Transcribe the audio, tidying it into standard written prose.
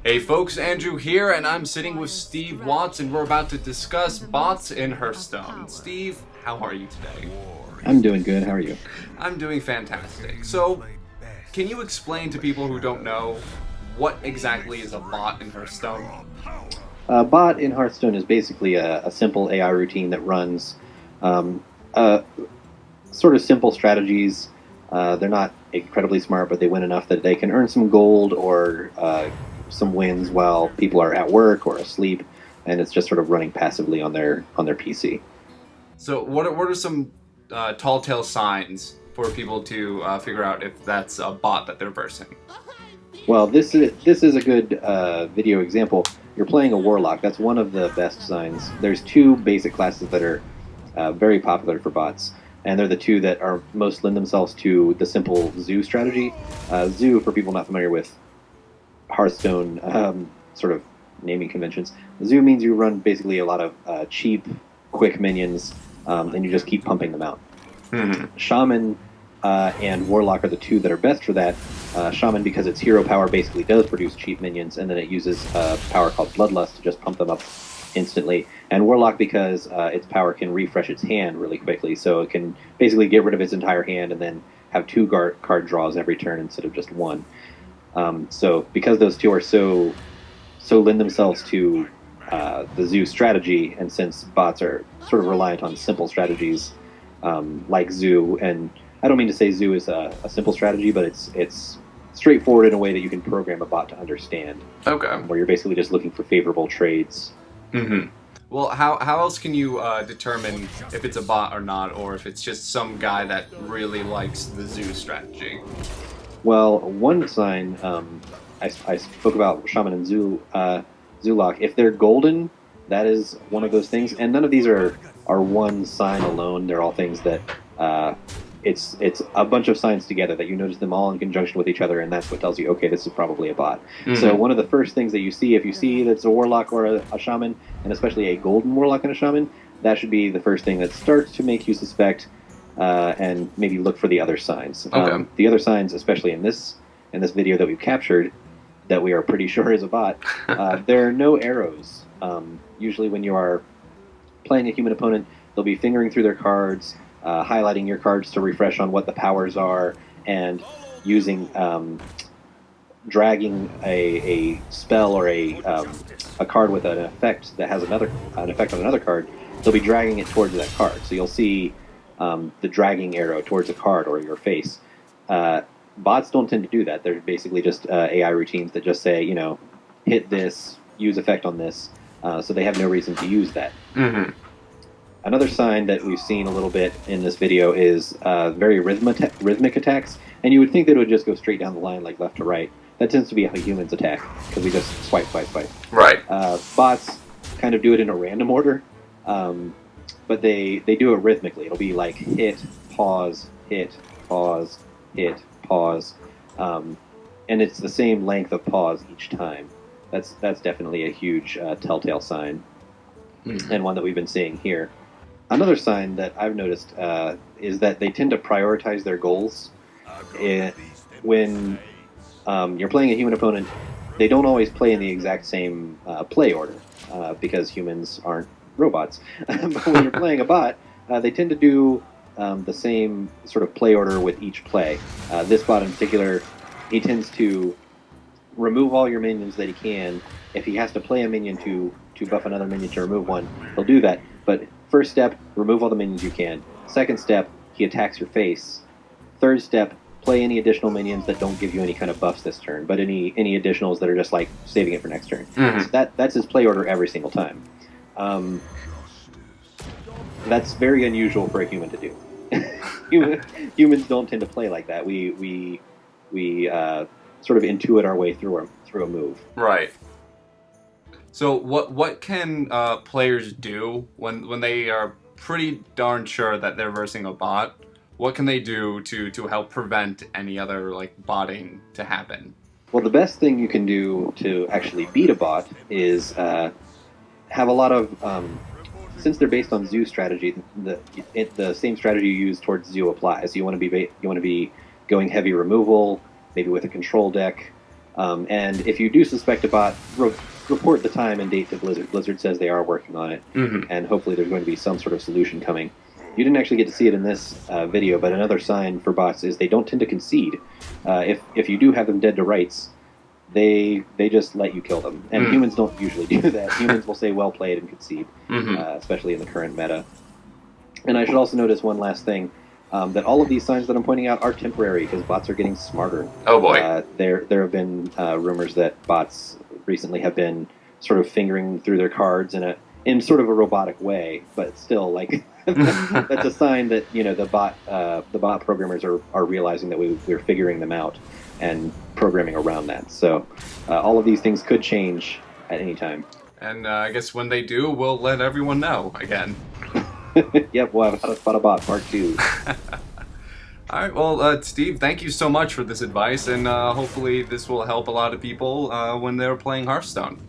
Hey folks, Andrew here, and I'm sitting with Steve Watts, and we're about to discuss bots in Hearthstone. Steve, how are you today? I'm doing good. How are you? I'm doing fantastic. So, can you explain to people who don't know what exactly is a bot in Hearthstone? A bot in Hearthstone is basically a simple AI routine that runs um, uh, sort of simple strategies. They're not incredibly smart, but they win enough that they can earn some gold or some wins while people are at work or asleep, and it's just sort of running passively on their PC. So, what are some telltale signs for people to figure out if that's a bot that they're versing? Well, this is a good video example. You're playing a warlock. That's one of the best signs. There's two basic classes that are very popular for bots, and they're the two that are most lend themselves to the simple zoo strategy. Zoo, for people not familiar with Hearthstone sort of naming conventions, zoo means you run basically a lot of cheap, quick minions, and you just keep pumping them out. Mm-hmm. Shaman and Warlock are the two that are best for that. Shaman, because its hero power basically does produce cheap minions, and then it uses a power called Bloodlust to just pump them up instantly. And Warlock, because its power can refresh its hand really quickly, so it can basically get rid of its entire hand and then have two card draws every turn instead of just one. So because those two are so lend themselves to the zoo strategy, and since bots are sort of reliant on simple strategies like zoo, and I don't mean to say zoo is a simple strategy, but it's straightforward in a way that you can program a bot to understand. Okay. Where you're basically just looking for favorable trades. Mm-hmm. Well, how else can you determine if it's a bot or not, or if it's just some guy that really likes the zoo strategy? Well, one sign I spoke about Shaman and Zulok. If they're golden, that is one of those things. And none of these are one sign alone. They're all things that it's a bunch of signs together that you notice them all in conjunction with each other, and that's what tells you, okay, this is probably a bot. Mm-hmm. So one of the first things that you see, if you see that it's a warlock or a shaman, and especially a golden warlock and a shaman, that should be the first thing that starts to make you suspect, and maybe look for the other signs. Okay. The other signs, especially in this video that we've captured, that we are pretty sure is a bot, there are no arrows. Usually when you are playing a human opponent, they'll be fingering through their cards, highlighting your cards to refresh on what the powers are, and using dragging a spell or a card with an effect that has an effect on another card. They'll be dragging it towards that card. So you'll see the dragging arrow towards a card or your face. Bots don't tend to do that. They're basically just AI routines that just say, hit this, use effect on this. So they have no reason to use that. Mm-hmm. Another sign that we've seen a little bit in this video is very rhythmic attacks, and you would think that it would just go straight down the line, like left to right. That tends to be how humans attack, because we just swipe. Right. Bots kind of do it in a random order, but they do it rhythmically. It'll be like hit, pause, hit, pause, hit, pause, and it's the same length of pause each time. That's definitely a huge telltale sign, and one that we've been seeing here. Another sign that I've noticed is that they tend to prioritize their goals. When you're playing a human opponent, they don't always play in the exact same play order, because humans aren't robots. But when you're playing a bot, they tend to do the same sort of play order with each play. This bot in particular, he tends to remove all your minions that he can. If he has to play a minion to buff another minion to remove one, he'll do that. But first step, remove all the minions you can. Second step, he attacks your face. Third step, play any additional minions that don't give you any kind of buffs this turn, but any additionals that are just like saving it for next turn. Mm-hmm. So that's his play order every single time. That's very unusual for a human to do. Humans don't tend to play like that. We sort of intuit our way through a move. Right. So what can players do when they are pretty darn sure that they're versing a bot? What can they do to help prevent any other botting to happen? Well, the best thing you can do to actually beat a bot is have a lot of since they're based on zoo strategy, the same strategy you use towards zoo applies. You want to be going heavy removal, maybe with a control deck. And if you do suspect a bot, report the time and date to Blizzard. Blizzard says they are working on it, and hopefully there's going to be some sort of solution coming. You didn't actually get to see it in this video, but another sign for bots is they don't tend to concede. If you do have them dead to rights, they just let you kill them. And humans don't usually do that. Humans will say well played and concede, especially in the current meta. And I should also notice one last thing, that all of these signs that I'm pointing out are temporary because bots are getting smarter. Oh boy. There have been rumors that bots recently have been sort of fingering through their cards in sort of a robotic way, but still, like, that's a sign that, you know, the bot programmers are realizing that we're figuring them out and programming around that. So all of these things could change at any time. And I guess when they do, we'll let everyone know again. Yep, we'll have How to Spot a Bot Part 2. All right, well, Steve, thank you so much for this advice, and hopefully this will help a lot of people when they're playing Hearthstone.